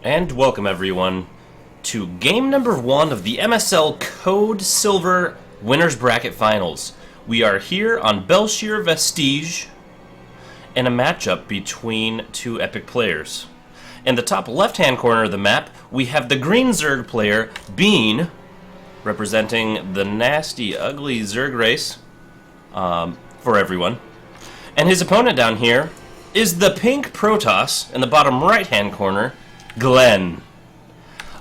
And welcome everyone to game number 1 of the MSL Code Silver Winners Bracket Finals. We are here on Belshir Vestige in a matchup between two epic players. In the top left-hand corner of the map, we have the green Zerg player, Bean, representing the nasty, ugly Zerg race for everyone. And his opponent down here is the pink Protoss in the bottom right-hand corner, Glenn.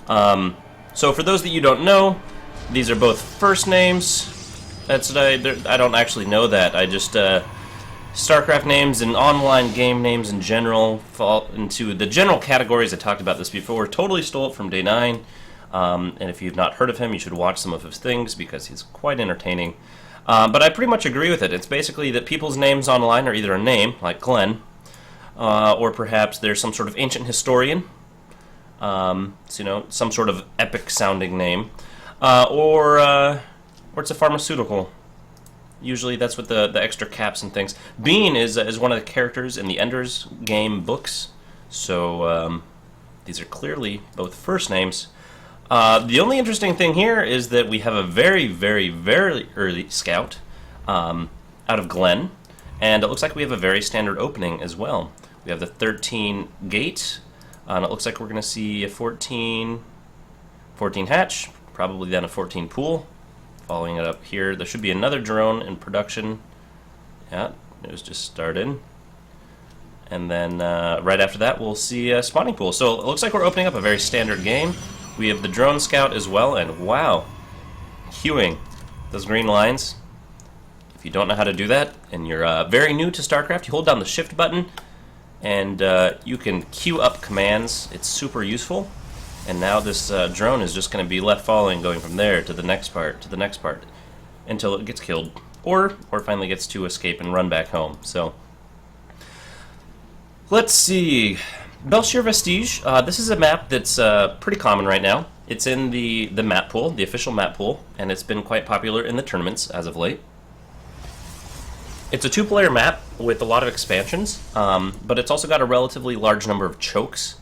So for those that you don't know, these are both first names. I don't actually know that. I just Starcraft names and online game names in general fall into the general categories. I talked about this before. Totally stole it from Day 9. And if you've not heard of him, you should watch some of his things because he's quite entertaining. But I pretty much agree with it. It's basically that people's names online are either a name, like Glenn, or perhaps there's some sort of ancient historian. Some sort of epic-sounding name, or it's a pharmaceutical. Usually, that's with the extra caps and things. Bean is one of the characters in the Ender's Game books, so these are clearly both first names. The only interesting thing here is that we have a very, very, very early scout out of Glen, and it looks like we have a very standard opening as well. We have the 13 gate. And it looks like we're going to see a 14 hatch, probably then a 14 pool. Following it up here, there should be another drone in production. Yeah, it was just started. And then right after that, we'll see a spawning pool. So it looks like we're opening up a very standard game. We have the drone scout as well, and wow, queuing those green lines. If you don't know how to do that, and you're very new to StarCraft, you hold down the shift button, and you can queue up commands. It's super useful. And now this drone is just going to be left following, going from there to the next part, until it gets killed, or finally gets to escape and run back home. So, let's see. Belshir Vestige. This is a map that's pretty common right now. It's in the map pool, the official map pool, and it's been quite popular in the tournaments as of late. It's a two-player map with a lot of expansions, but it's also got a relatively large number of chokes.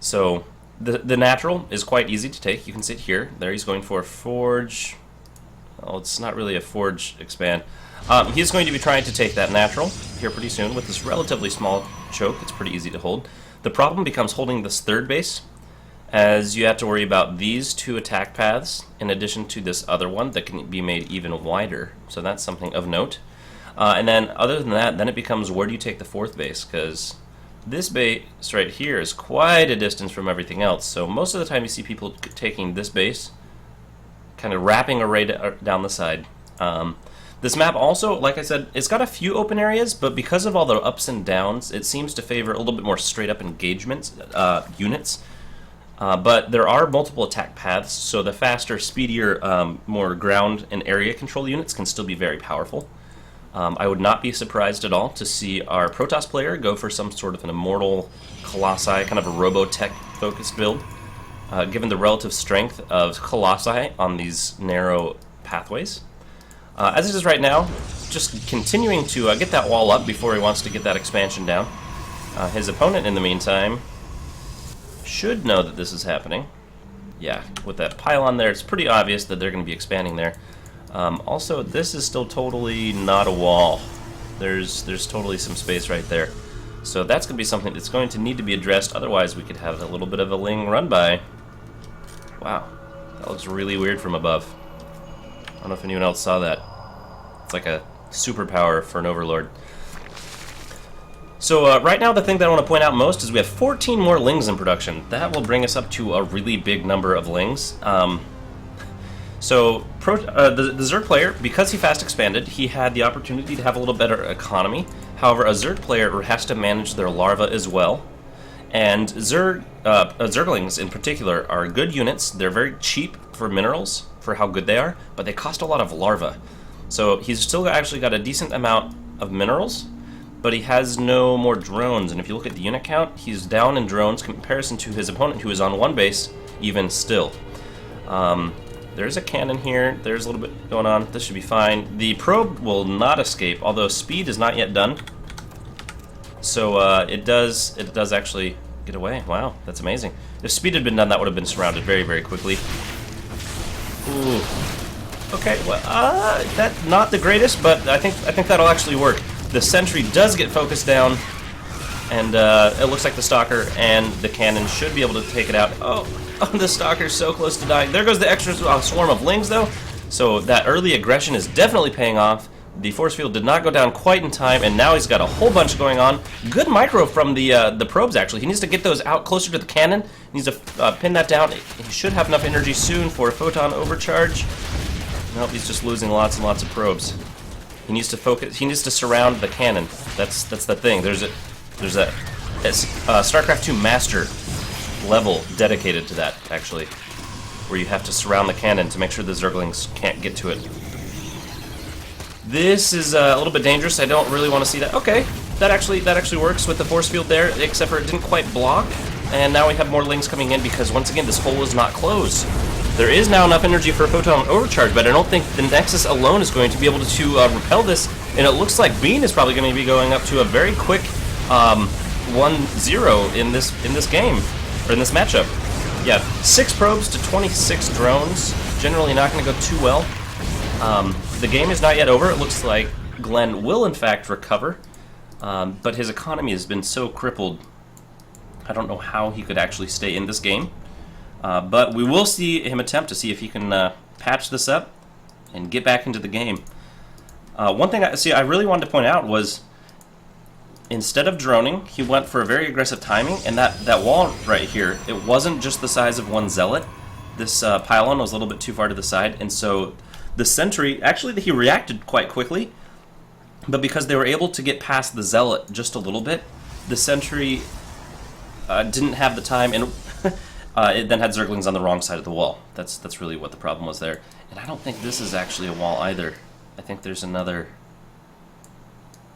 So the natural is quite easy to take. You can sit here. There he's going for a forge. Oh, it's not really a forge expand. He's going to be trying to take that natural here pretty soon with this relatively small choke. It's pretty easy to hold. The problem becomes holding this third base, as you have to worry about these two attack paths in addition to this other one that can be made even wider. So that's something of note. And then, other than that, then it becomes where do you take the fourth base? Because this base right here is quite a distance from everything else. So most of the time you see people taking this base, kind of wrapping array down the side. This map also, like I said, it's got a few open areas, but because of all the ups and downs, it seems to favor a little bit more straight-up engagements, units. But there are multiple attack paths, so the faster, speedier, more ground and area control units can still be very powerful. I would not be surprised at all to see our Protoss player go for some sort of an Immortal Colossi, kind of a Robotech-focused build, given the relative strength of Colossi on these narrow pathways. As it is right now, just continuing to get that wall up before he wants to get that expansion down. His opponent, in the meantime, should know that this is happening. Yeah, with that pylon there, it's pretty obvious that they're going to be expanding there. Also, this is still totally not a wall. There's totally some space right there. So that's going to be something that's going to need to be addressed, otherwise we could have a little bit of a Ling run by. Wow, that looks really weird from above. I don't know if anyone else saw that. It's like a superpower for an Overlord. So right now the thing that I want to point out most is we have 14 more Lings in production. That will bring us up to a really big number of Lings. So the Zerg player, because he fast expanded, he had the opportunity to have a little better economy. However, a Zerg player has to manage their larva as well. And Zerglings in particular are good units. They're very cheap for minerals, for how good they are, but they cost a lot of larva. So he's still actually got a decent amount of minerals, but he has no more drones. And if you look at the unit count, he's down in drones in comparison to his opponent, who is on one base, even still. There's a cannon here. There's a little bit going on. This should be fine. The probe will not escape, although speed is not yet done. So it does actually get away. Wow, that's amazing. If speed had been done, that would have been surrounded very, very quickly. Ooh. Okay, well, that's not the greatest, but I think that'll actually work. The sentry does get focused down, and it looks like the stalker and the cannon should be able to take it out. Oh, the stalker's so close to dying. There goes the extra swarm of lings, though. So that early aggression is definitely paying off. The force field did not go down quite in time, and now he's got a whole bunch going on. Good micro from the probes, actually. He needs to get those out closer to the cannon. He needs to pin that down. He should have enough energy soon for a photon overcharge. Nope, he's just losing lots and lots of probes. He needs to focus. He needs to surround the cannon. That's the thing. There's a Starcraft 2 master level dedicated to that, actually, where you have to surround the cannon to make sure the Zerglings can't get to it. This is a little bit dangerous. I don't really want to see that. Okay, that actually works with the force field there, except for it didn't quite block. And now we have more lings coming in because once again this hole is not closed. There is now enough energy for a photon overcharge, but I don't think the Nexus alone is going to be able to repel this. And it looks like Bean is probably going to be going up to a very quick 1-0 in this game, or in this matchup. Yeah, 6 probes to 26 drones. Generally not going to go too well. The game is not yet over. It looks like Glenn will in fact recover, but his economy has been so crippled. I don't know how he could actually stay in this game. But we will see him attempt to see if he can patch this up and get back into the game. One thing I really wanted to point out was, instead of droning, he went for a very aggressive timing, and that wall right here, it wasn't just the size of one zealot. This pylon was a little bit too far to the side, and so the sentry, actually he reacted quite quickly, but because they were able to get past the zealot just a little bit, the sentry didn't have the time, and it then had Zerglings on the wrong side of the wall. That's really what the problem was there. And I don't think this is actually a wall either. I think there's another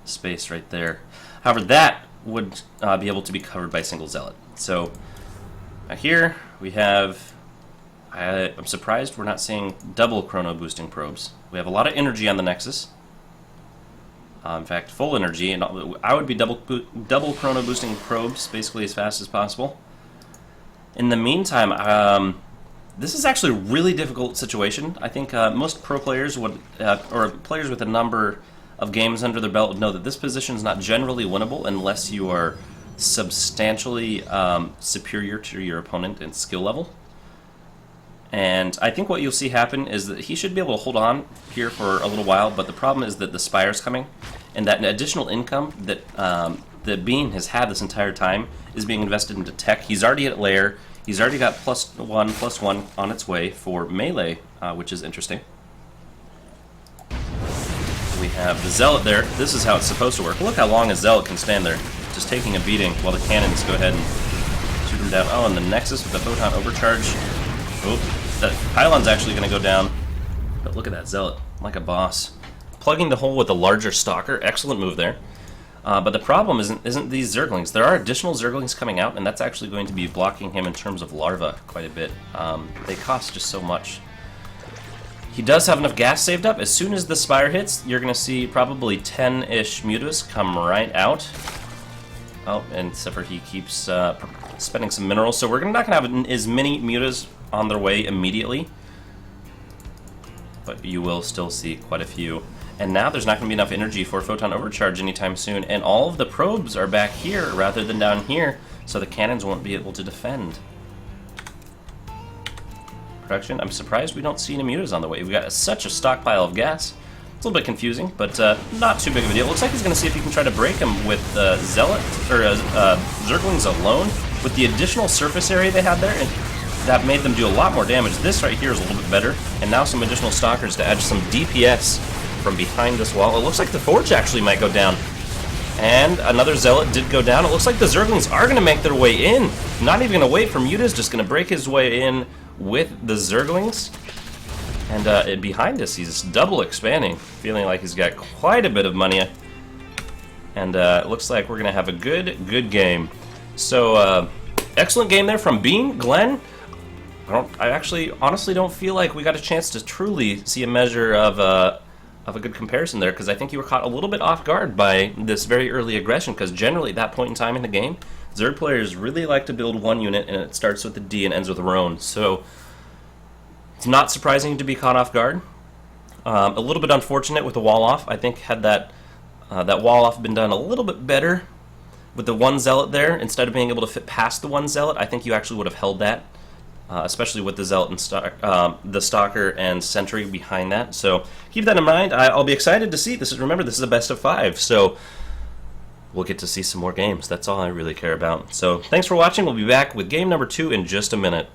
space right there. However, that would be able to be covered by a single zealot. So here we have, I'm surprised we're not seeing double chrono boosting probes. We have a lot of energy on the Nexus. In fact, full energy, and I would be double chrono boosting probes basically as fast as possible. In the meantime, this is actually a really difficult situation. I think most pro players would, or players with a number of games under their belt, would know that this position is not generally winnable unless you are substantially superior to your opponent in skill level. And I think what you'll see happen is that he should be able to hold on here for a little while, but the problem is that the Spire's coming, and that additional income that that Bean has had this entire time is being invested into tech. He's already at lair. He's already got +1/+1 on its way for melee, which is interesting. We have the Zealot there. This is how it's supposed to work. Look how long a Zealot can stand there, just taking a beating while the cannons go ahead and shoot him down. Oh, and the Nexus with the photon overcharge. Oh, that pylon's actually going to go down. But look at that Zealot, like a boss. Plugging the hole with a larger stalker, excellent move there. But the problem isn't these Zerglings. There are additional Zerglings coming out, and that's actually going to be blocking him in terms of larva quite a bit. They cost just so much. He does have enough gas saved up. As soon as the Spire hits, you're going to see probably 10-ish mutas come right out. Oh, and except for he keeps spending some minerals, so we're not going to have as many mutas on their way immediately. But you will still see quite a few. And now there's not going to be enough energy for Photon Overcharge anytime soon, and all of the probes are back here rather than down here, so the cannons won't be able to defend. Production, I'm surprised we don't see any mutas on the way. We've got such a stockpile of gas. It's a little bit confusing, but not too big of a deal. Looks like he's going to see if he can try to break him with Zealot, or Zerglings alone, with the additional surface area they had there, and that made them do a lot more damage. This right here is a little bit better, and now some additional stalkers to add some DPS from behind this wall. It looks like the Forge actually might go down. And another Zealot did go down. It looks like the Zerglings are going to make their way in. Not even going to wait for Mutas, just going to break his way in with the Zerglings. And behind us, he's double expanding, feeling like he's got quite a bit of money. And it looks like we're going to have a good game. So, excellent game there from Bean. Glenn, I actually honestly don't feel like we got a chance to truly see a measure of a good comparison there, because I think you were caught a little bit off guard by this very early aggression, because generally at that point in time in the game, Zerg players really like to build one unit, and it starts with a D and ends with a Roan. So it's not surprising to be caught off guard. A little bit unfortunate with the wall off. I think had that wall off been done a little bit better with the one zealot there, instead of being able to fit past the one zealot, I think you actually would have held that, especially with the zealot and the stalker and sentry behind that. So keep that in mind. I'll be excited to see this. Remember, this is a best of 5, so we'll get to see some more games. That's all I really care about. So thanks for watching. We'll be back with game number 2 in just a minute.